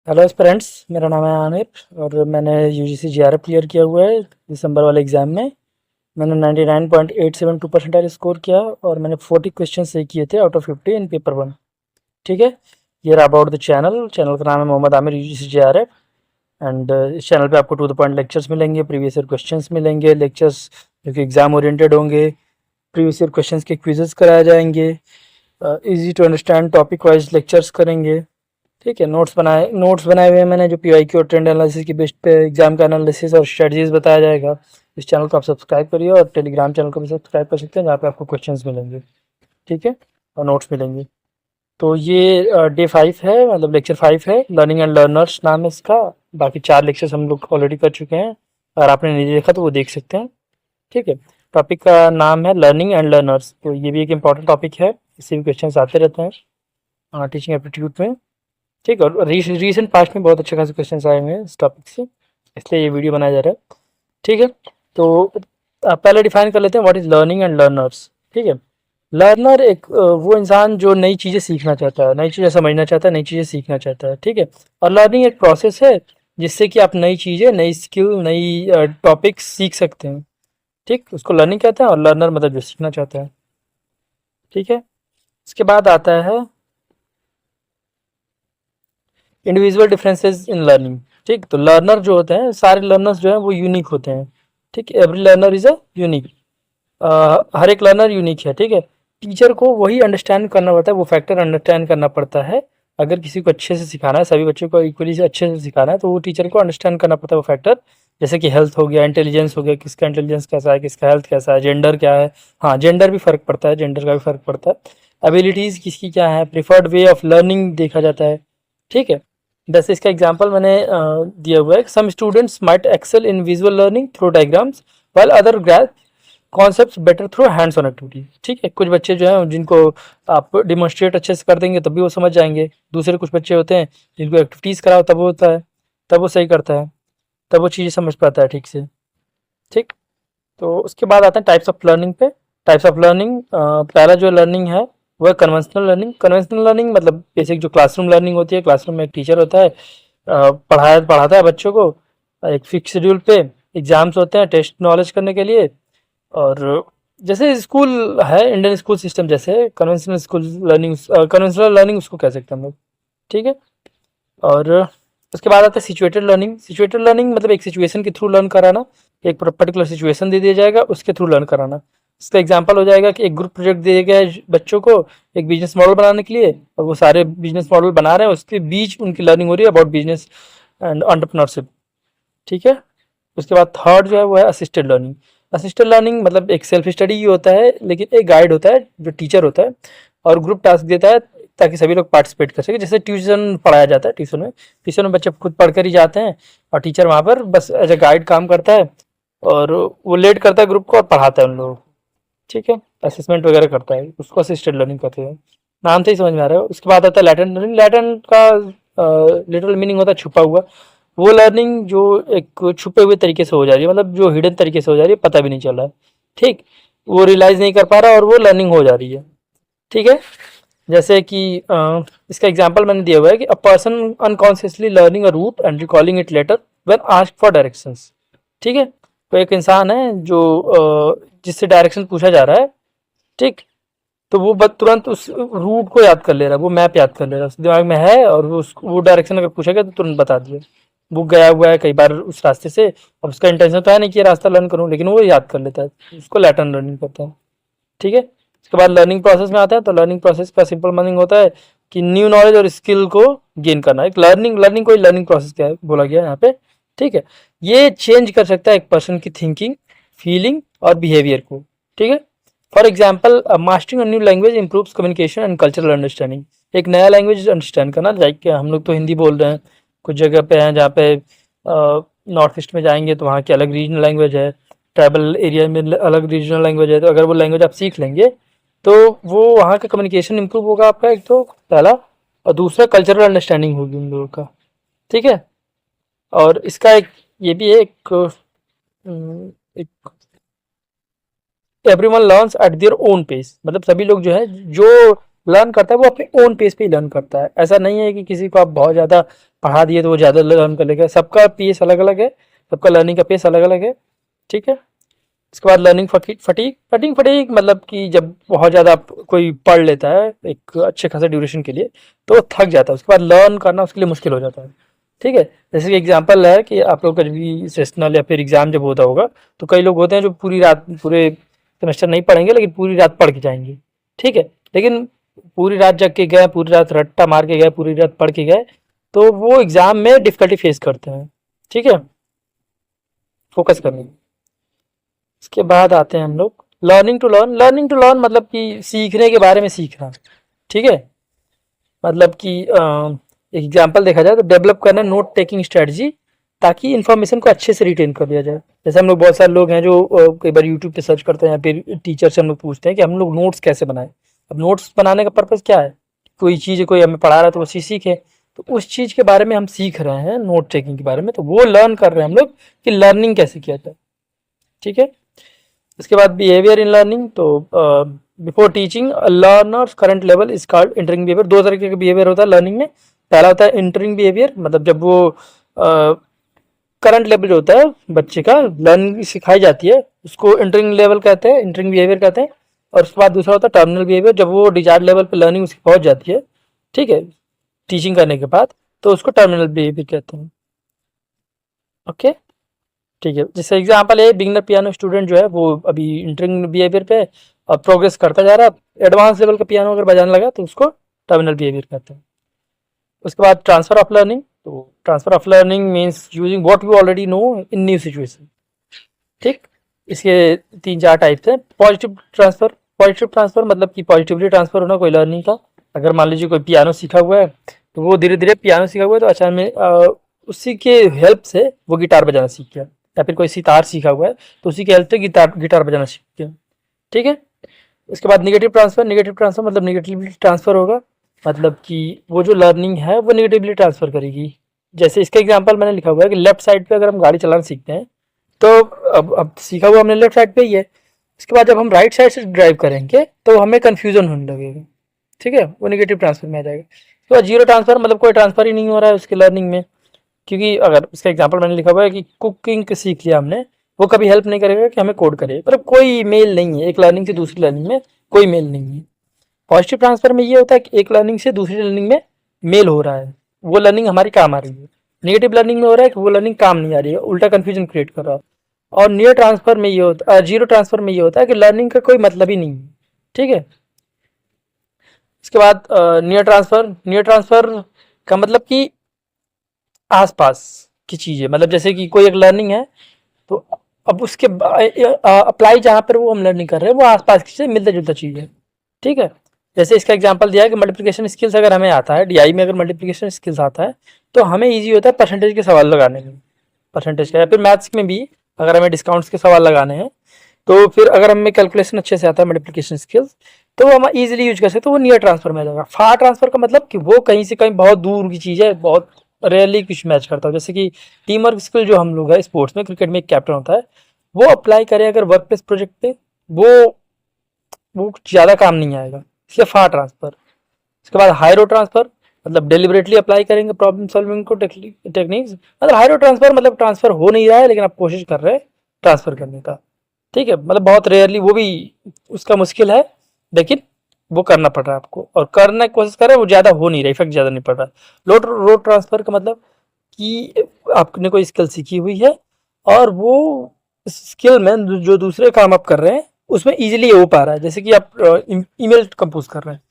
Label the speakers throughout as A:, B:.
A: Hello aspirants, मेरा नाम है आनिफ और मैंने यूजीसी जीआरएफ क्लियर किया हुआ है दिसंबर वाले एग्ज़ाम में। मैंने 99.872 परसेंटाइल स्कोर किया और मैंने 40 क्वेश्चन सही किए थे out of 50 in paper one. ठीक है। ये रहा अबाउट द चैनल का नाम है Mohammad Aamir UGC GRF. And इस चैनल पे आपको टू द पॉइंट लेक्चर्स मिलेंगे, प्रीवियस ईयर क्वेश्चंस मिलेंगे, लेक्चर्स जो कि एग्ज़ाम ओरिएंटेड होंगे, प्रीवियस ईयर क्वेश्चंस के क्विजेस कराए जाएंगे, easy to understand topic wise lectures करेंगे। ठीक है। नोट्स बनाए हुए हैं मैंने, जो पीवाईक्यू और ट्रेंड एनालिसिस की बेस पे एग्जाम का एनालिसिस और स्ट्रेटजीज बताया जाएगा। इस चैनल को आप सब्सक्राइब करिए और टेलीग्राम चैनल को भी सब्सक्राइब कर सकते हैं, जहाँ पे आपको क्वेश्चंस मिलेंगे। ठीक है। और नोट्स मिलेंगे। तो ये डे 5 है, मतलब लेक्चर 5 है। लर्निंग एंड लर्नर्स नाम है इसका। बाकी 4 लेक्चर्स हम लोग ऑलरेडी कर चुके हैं। अगर आपने नहीं देखा तो वो देख सकते हैं। ठीक है। टॉपिक का नाम है लर्निंग एंड लर्नर्स। तो ये भी एक इम्पॉर्टेंट टॉपिक है, इससे भी क्वेश्चन आते रहते हैं टीचिंग एप्टीट्यूड में। ठीक है। और रीसेंट पास्ट में बहुत अच्छे खासे क्वेश्चन आए हुए हैं इस टॉपिक से, इसलिए ये वीडियो बनाया जा रहा है। ठीक है। तो पहले डिफाइन कर लेते हैं what is learning and learners. ठीक है। लर्नर एक वो इंसान जो नई चीज़ें सीखना चाहता है, नई चीज़ें समझना चाहता है, नई चीज़ें सीखना चाहता है। ठीक है। और लर्निंग एक प्रोसेस है जिससे कि आप नई चीज़ें, नई स्किल, नई टॉपिक्स सीख सकते हैं। ठीक, उसको लर्निंग कहते हैं। और लर्नर मतलब जो सीखना चाहता है। ठीक है। इसके बाद आता है इंडिविजुअल डिफरेंसेस इन लर्निंग। ठीक, तो लर्नर जो होते हैं, सारे लर्नर्स जो हैं वो यूनिक होते हैं। ठीक, every learner is a unique. हर एक लर्नर यूनिक है। ठीक है। टीचर को वही अंडरस्टैंड करना पड़ता है, वो फैक्टर अंडरस्टैंड करना पड़ता है। अगर किसी को अच्छे से सिखाना है, सभी बच्चों को इक्वली से अच्छे से सिखाना है, तो वो टीचर को अंडरस्टैंड करना पड़ता है वो फैक्टर। जैसे कि हेल्थ हो गया, इंटेलिजेंस हो गया, किसका इंटेलिजेंस कैसा है, किसका हेल्थ कैसा है, जेंडर क्या है। हाँ, जेंडर भी फ़र्क पड़ता है, जेंडर का भी फ़र्क पड़ता है। एबिलिटीज़ किसकी क्या है, प्रिफर्ड वे ऑफ लर्निंग देखा जाता है। ठीक है। जैसे इसका एग्जांपल मैंने दिया हुआ है, some students might excel in visual learning through diagrams while other grasp concepts better through hands on activity. ठीक है। कुछ बच्चे जो हैं जिनको आप डिमॉन्स्ट्रेट अच्छे से कर देंगे तब भी वो समझ जाएंगे। दूसरे कुछ बच्चे होते हैं जिनको एक्टिविटीज़ कराओ तब वो होता है, तब वो सही करता है, तब वो चीज़ें समझ पाता है ठीक से। ठीक। तो उसके बाद आते हैं टाइप्स ऑफ लर्निंग पे। टाइप्स ऑफ लर्निंग, पहला जो लर्निंग है वह कन्वेंशनल लर्निंग। कन्वेंशनल लर्निंग मतलब बेसिक जो क्लासरूम लर्निंग होती है। क्लासरूम में एक टीचर होता है, पढ़ाया पढ़ाता है बच्चों को एक फिक्स शेड्यूल पे। एग्जाम्स होते हैं टेस्ट नॉलेज करने के लिए। और जैसे स्कूल है, इंडियन स्कूल सिस्टम जैसे conventional school learning, conventional learning उसको कह सकते हैं हम लोग। ठीक है। और उसके बाद आता है सिचुएटेड लर्निंग। सिचुएटेड लर्निंग मतलब एक सिचुएशन के थ्रू लर्न कराना। एक पर्टिकुलर सिचुएशन दे दिया जाएगा, उसके थ्रू लर्न कराना। इसका एग्जांपल हो जाएगा कि एक ग्रुप प्रोजेक्ट दिया गया है बच्चों को एक बिजनेस मॉडल बनाने के लिए, और वो सारे बिजनेस मॉडल बना रहे हैं, उसके बीच उनकी लर्निंग हो रही है अबाउट बिजनेस एंड एंटरप्रेन्योरशिप। ठीक है। उसके बाद थर्ड जो है वो है असिस्टेड लर्निंग। असिस्टेड लर्निंग मतलब एक सेल्फ स्टडी ही होता है, लेकिन एक गाइड होता है जो टीचर होता है और ग्रुप टास्क देता है ताकि सभी लोग पार्टिसिपेट कर सके। जैसे ट्यूशन पढ़ाया जाता है, ट्यूशन में बच्चे खुद पढ़ कर ही जाते हैं और टीचर वहाँ पर बस एज ए गाइड काम करता है और वो लेड करता है ग्रुप को और पढ़ाता है उन लोगों को। ठीक है। असेसमेंट वगैरह करता है, उसको असिस्टेड लर्निंग कहते हैं। नाम से ही समझ में आ रहा है। उसके बाद आता है लैटेंट लर्निंग। लैटेंट का लिटरल मीनिंग होता है छुपा हुआ। वो लर्निंग जो एक छुपे हुए तरीके से हो जा रही है, मतलब जो हिडन तरीके से हो जा रही है, पता भी नहीं चल रहा है। ठीक, वो रियलाइज नहीं कर पा रहा और वो लर्निंग हो जा रही है। ठीक है। जैसे कि इसका एग्जांपल मैंने दिया हुआ है कि a person unconsciously learning a route and recalling it later when asked for directions. ठीक है। तो एक इंसान है जो जिससे डायरेक्शन पूछा जा रहा है। ठीक, तो वो तुरंत उस रूट को याद कर ले रहा है, वो मैप याद कर ले रहा है, उसके दिमाग में है और वो डायरेक्शन अगर पूछा गया तो तुरंत बता दिया। वो गया हुआ है कई बार उस रास्ते से, और उसका इंटेंशन तो है नहीं कि ये रास्ता लर्न करूँ, लेकिन वो याद कर लेता है, उसको लैटरल लर्निंग करता है। ठीक है। उसके बाद लर्निंग प्रोसेस में आता है। तो लर्निंग प्रोसेस का सिंपल मीनिंग होता है कि न्यू नॉलेज और स्किल को गेन करना। एक लर्निंग लर्निंग कोई लर्निंग प्रोसेस क्या है बोला गया है यहाँ पे। ठीक है। ये चेंज कर सकता है एक पर्सन की थिंकिंग, फीलिंग और बिहेवियर को। ठीक है। For example, mastering a new language improves communication and cultural understanding. एक नया लैंग्वेज अंडरस्टैंड करना, लाइक हम लोग तो हिंदी बोल रहे हैं, कुछ जगह पे हैं जहाँ पे नॉर्थ ईस्ट में जाएंगे तो वहाँ की अलग रीजनल लैंग्वेज है, ट्राइबल एरिया में अलग रीजनल लैंग्वेज है। तो अगर वो लैंग्वेज आप सीख लेंगे तो वो वहाँ का कम्युनिकेशन इंप्रूव होगा आपका, एक तो पहला, और दूसरा कल्चरल अंडरस्टैंडिंग होगी उन लोगों का। ठीक है। और इसका एक ये भी है एक everyone learns at their own pace, मतलब सभी लोग जो है जो लर्न करता है वो अपने ओन पेस पे ही लर्न करता है। ऐसा नहीं है कि किसी को आप बहुत ज़्यादा पढ़ा दिए तो वो ज़्यादा लर्न कर लेगा। सबका पेस अलग अलग है, सबका लर्निंग का पेस अलग अलग है। ठीक है। इसके बाद learning fatigue fatigue fatigue fatigue मतलब कि जब बहुत ज़्यादा कोई पढ़ लेता है एक अच्छे खासे ड्यूरेशन के लिए तो वो थक जाता है, उसके बाद लर्न करना उसके लिए मुश्किल हो जाता है। ठीक है। जैसे कि एग्जांपल है कि आप लोग का भी सेशनल या फिर एग्जाम जब होता होगा तो कई लोग होते हैं जो पूरी रात पूरे सेमेस्टर नहीं पढ़ेंगे लेकिन पूरी रात पढ़ के जाएंगे। ठीक है। लेकिन पूरी रात जग के गए, पूरी रात रट्टा मार के गए, पूरी रात पढ़ के गए तो वो एग्जाम में डिफिकल्टी फेस करते हैं। ठीक है। फोकस करने में। इसके बाद आते हैं हम लोग learning to learn. Learning to learn मतलब कि सीखने के बारे में सीखना। ठीक है। मतलब कि एक एग्जांपल देखा जाए तो डेवलप करना नोट टेकिंग स्ट्रेटजी ताकि इन्फॉर्मेशन को अच्छे से रिटेन कर लिया जाए। जैसे हम लोग बहुत सारे लोग हैं जो कई बार यूट्यूब पे सर्च करते हैं या फिर टीचर से हम लोग पूछते हैं कि हम लोग नोट्स कैसे बनाएं। अब नोट्स बनाने का पर्पज़ क्या है? कोई चीज़ कोई हमें पढ़ा रहा है तो वो चीज़ सीखे, तो उस चीज़ के बारे में हम सीख रहे हैं नोट टेकिंग के बारे में, तो वो लर्न कर रहे हैं हम लोग कि लर्निंग कैसे किया जाए। ठीक है। इसके बाद बिहेवियर इन लर्निंग तो before teaching learners current level is called entering behaviour. दो तरीके का बिहेवियर होता है लर्निंग में। पहला होता है इंटरिंग बिहेवियर, मतलब जब वो करंट लेवल जो होता है बच्चे का लर्निंग सिखाई जाती है उसको इंटरिंग लेवल कहते हैं, इंटरिंग बिहेवियर कहते हैं। और उसके बाद दूसरा होता है टर्मिनल बिहेवियर, जब वो डिजायर्ड लेवल पे लर्निंग उसकी पहुंच जाती है। ठीक है। टीचिंग करने के बाद तो उसको टर्मिनल बिहेवियर कहते हैं। ओके। ठीक है। जैसे एग्जांपल है बिगिनर पियानो स्टूडेंट जो है वो अभी इंटरिंग बिहेवियर पे और प्रोग्रेस करता जा रहा है, एडवांस लेवल का पियानो अगर बजाने लगा तो उसको टर्मिनल बिहेवियर कहते हैं। उसके बाद ट्रांसफर ऑफ लर्निंग, तो transfer of learning means using what you already know in new situation. ठीक। इसके तीन चार टाइप्स हैं। पॉजिटिव ट्रांसफर, पॉजिटिव ट्रांसफर मतलब कि पॉजिटिवली ट्रांसफर होना कोई लर्निंग का। अगर मान लीजिए कोई पियानो सीखा हुआ है तो वो धीरे धीरे पियानो सीखा हुआ है तो अचानक में उसी के हेल्प से वो गिटार बजाना सीख गया, या फिर कोई सितार सीखा हुआ है तो उसी के हेल्प से गिटार गिटार बजाना सीख गया। ठीक है। उसके बाद निगेटिव ट्रांसफर, निगेटिव ट्रांसफर मतलब निगेटिवली ट्रांसफर होगा, मतलब कि वो जो लर्निंग है वो निगेटिवली ट्रांसफर करेगी। जैसे इसका एग्जांपल मैंने लिखा हुआ है कि लेफ्ट साइड पे अगर हम गाड़ी चलाना सीखते हैं तो अब सीखा हुआ हमने लेफ्ट साइड पे ही है, उसके बाद जब हम राइट साइड से ड्राइव करेंगे तो हमें कन्फ्यूजन होने लगेगा। ठीक है। वो निगेटिव ट्रांसफर में आ जाएगा। उसके बाद जीरो ट्रांसफर मतलब कोई ट्रांसफर ही नहीं हो रहा है उसके लर्निंग में, क्योंकि अगर इसका एग्जांपल मैंने लिखा हुआ है कि कुकिंग सीख लिया हमने, वो कभी हेल्प नहीं करेगा कि हमें कोड करे, मतलब कोई मेल नहीं है एक लर्निंग से दूसरी लर्निंग में, कोई मेल नहीं है। पॉजिटिव ट्रांसफर में ये होता है कि एक लर्निंग से दूसरी लर्निंग में मेल हो रहा है, वो लर्निंग हमारी काम आ रही है। नेगेटिव लर्निंग में हो रहा है कि वो लर्निंग काम नहीं आ रही है, उल्टा कन्फ्यूजन क्रिएट कर रहा है। और नियर ट्रांसफर में ये होता है, जीरो ट्रांसफर में ये होता है कि लर्निंग का कोई मतलब ही नहीं है। ठीक है। इसके बाद नियर ट्रांसफर, नियर ट्रांसफर का मतलब कि आसपास की चीज़ें, मतलब जैसे कि कोई एक लर्निंग है तो अब उसके अप्लाई जहाँ पर वो हम लर्निंग कर रहे हैं वो आसपास की चीज़ मिलता जुलता चीज़ है। ठीक है। जैसे इसका एग्जांपल दिया है कि मल्टीप्लिकेशन स्किल्स अगर हमें आता है, डीआई में अगर मल्टीप्लिकेशन स्किल्स आता है तो हमें इजी होता है परसेंटेज के सवाल लगाने में, परसेंटेज का, या फिर मैथ्स में भी अगर हमें डिस्काउंट्स के सवाल लगाने हैं तो फिर अगर हमें कैलकुलेशन अच्छे से आता है मल्टीप्लिकेशन स्किल्स तो वो हम इजीली यूज कर सकते हैं, तो वो नियर ट्रांसफर में आ जाएगा। फार ट्रांसफर का मतलब कि वो कहीं से कहीं बहुत दूर की चीज़ है, बहुत रेयरली कुछ मैच करता है। जैसे कि टीम वर्क स्किल जो हम लोग है स्पोर्ट्स में, क्रिकेट में एक कैप्टन होता है, वो अप्लाई करे अगर वर्क प्लेस प्रोजेक्ट पे, वो ज़्यादा काम नहीं आएगा, इसलिए फार ट्रांसफर। उसके बाद हायरो ट्रांसफर मतलब डेलिबरेटली अप्लाई करेंगे प्रॉब्लम सॉल्विंग को टेक्निक्स, मतलब हायरो ट्रांसफर मतलब ट्रांसफर हो नहीं रहा है लेकिन आप कोशिश कर रहे हैं ट्रांसफर करने का। ठीक है। मतलब बहुत रेयरली, वो भी उसका मुश्किल है लेकिन वो करना पड़ रहा है आपको, और करने की कोशिश कर रहे हैं, वो ज़्यादा हो नहीं रहा, इफेक्ट ज़्यादा नहीं पड़ रहा। लो ट्रांसफर का मतलब कि आपने कोई स्किल सीखी हुई है और वो स्किल में जो दूसरे काम आप कर रहे हैं उसमें इजीली हो पा रहा है। जैसे कि आप ईमेल कंपोज कर रहे हैं,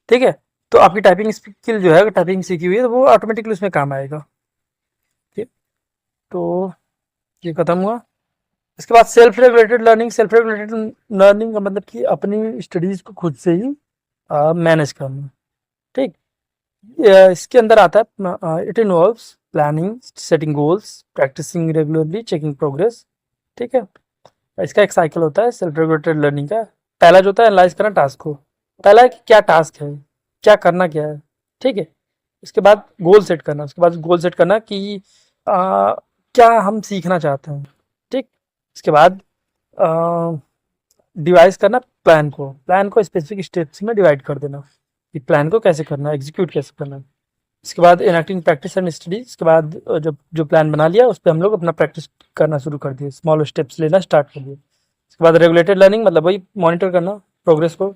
A: ठीक है, तो आपकी टाइपिंग स्किल जो है, टाइपिंग सीखी हुई है तो वो ऑटोमेटिकली उसमें काम आएगा। ठीक। तो ये खत्म हुआ। इसके बाद self regulated learning, self regulated learning का मतलब कि अपनी स्टडीज को खुद से ही मैनेज करना। ठीक। इसके अंदर आता है it involves planning, setting goals, practising regularly, checking progress. ठीक है। इसका एक साइकिल होता है सेल्फ रेगुलेटेड लर्निंग का। पहला जो होता है एनालाइज करना टास्क को, पहला है कि क्या टास्क है, क्या करना क्या है। ठीक है। उसके बाद गोल सेट करना, उसके बाद गोल सेट करना कि क्या हम सीखना चाहते हैं। ठीक। उसके बाद डिवाइस करना प्लान को, प्लान को स्पेसिफिक स्टेप्स में डिवाइड कर देना। कि प्लान को कैसे करना है, एग्जीक्यूट कैसे करना है। इसके बाद इनएक्टिंग प्रैक्टिस एंड स्टडी, इसके बाद जब जो प्लान बना लिया उस पर हम लोग अपना प्रैक्टिस करना शुरू कर दिए, स्मॉल स्टेप्स लेना स्टार्ट कर दिए। इसके बाद रेगुलेटेड लर्निंग, मतलब वही मॉनिटर करना प्रोग्रेस को,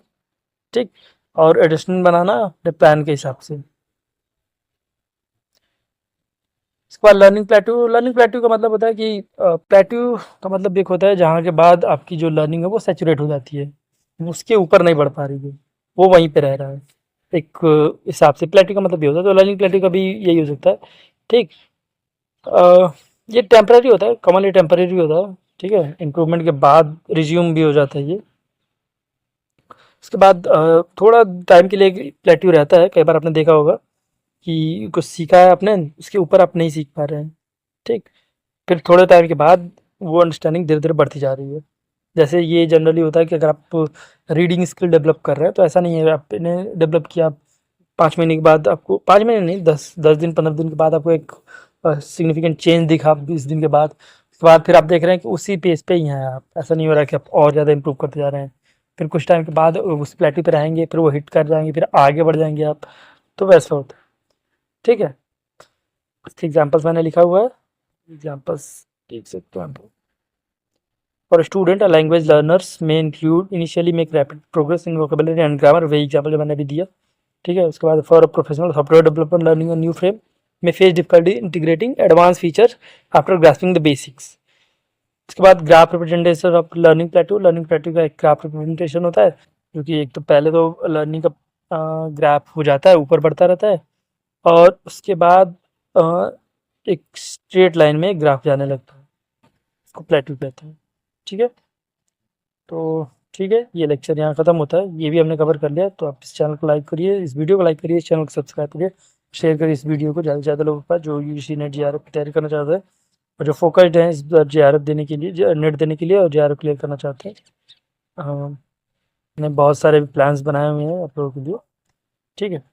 A: ठीक, और एडजस्टमेंट बनाना अपने प्लान के हिसाब से। इसके बाद लर्निंग प्लेट्यू का मतलब होता है कि प्लेट्यू का मतलब एक होता है जहाँ के बाद आपकी जो लर्निंग है वो सैचुरेट हो जाती है, उसके ऊपर नहीं बढ़ पा रही है, वो वहीं पे रह रहा है एक हिसाब से। प्लेट्यू का मतलब ये होता है, तो लर्निंग प्लेट्यू का भी यही हो सकता है, ठीक। अ, ये टेम्पररी होता है, कॉमनली टेम्पररी होता है, ठीक है। इम्प्रूवमेंट के बाद रिज्यूम भी हो जाता है ये। उसके बाद थोड़ा टाइम के लिए प्लेट्यू रहता है, कई बार आपने देखा होगा कि कुछ सीखा है आपने, उसके ऊपर आप नहीं सीख पा रहे हैं, ठीक। फिर थोड़े टाइम के बाद वो अंडरस्टैंडिंग धीरे धीरे बढ़ती जा रही है। जैसे ये जनरली होता है कि अगर आप रीडिंग स्किल डेवलप कर रहे हैं तो ऐसा नहीं है आपने डेवलप किया, 5 महीने के बाद आपको, 5 महीने नहीं, 10 दिन 15 दिन के बाद आपको एक सिग्निफिकेंट चेंज दिखा, 20 दिन के बाद, उसके बाद फिर आप देख रहे हैं कि उसी पेज पे ही हैं आप, ऐसा नहीं हो रहा कि आप और ज़्यादा इंप्रूव करते जा रहे हैं। फिर कुछ टाइम के बाद उस प्लेटू पे रहेंगे, फिर वो हिट कर जाएंगे, फिर आगे बढ़ जाएंगे आप, तो वैसा होता है, ठीक है। इसके एग्जाम्पल्स मैंने लिखा हुआ है, एग्जाम्पल्स देख सकते हो आप। For a student, a language learners may include initially make rapid progress in vocabulary and grammar, वही एग्जाम्पल जो मैंने अभी दिया, ठीक है। उसके बाद for a professional software developer learning a new frame में face difficulty integrating advance feature after grasping the basics. उसके बाद graph representation of learning plateau का एक ग्राफ रिप्रेजेंटेशन होता है, क्योंकि एक तो पहले तो लर्निंग का ग्राफ हो जाता है, ऊपर बढ़ता रहता है, और उसके बाद अ, एक स्ट्रेट लाइन में ग्राफ जाने लगता है, इसको प्लेटू कहते हैं, ठीक है। तो ठीक है, ये लेक्चर यहाँ ख़त्म होता है, ये भी हमने कवर कर लिया। तो आप इस चैनल को लाइक करिए, इस वीडियो को लाइक करिए, इस चैनल को सब्सक्राइब करिए, शेयर करिए इस वीडियो को ज़्यादा से ज़्यादा लोगों के पास जो यूजीसी नेट जेआरएफ की तैयारी करना चाहते हैं, और जो फोकस्ड हैं इस बार जेआरएफ देने के लिए, नेट देने के लिए, और जेआरएफ क्लियर करना चाहते हैं। हमने बहुत सारे प्लान्स बनाए हुए हैं आप लोगों के लिए, ठीक है।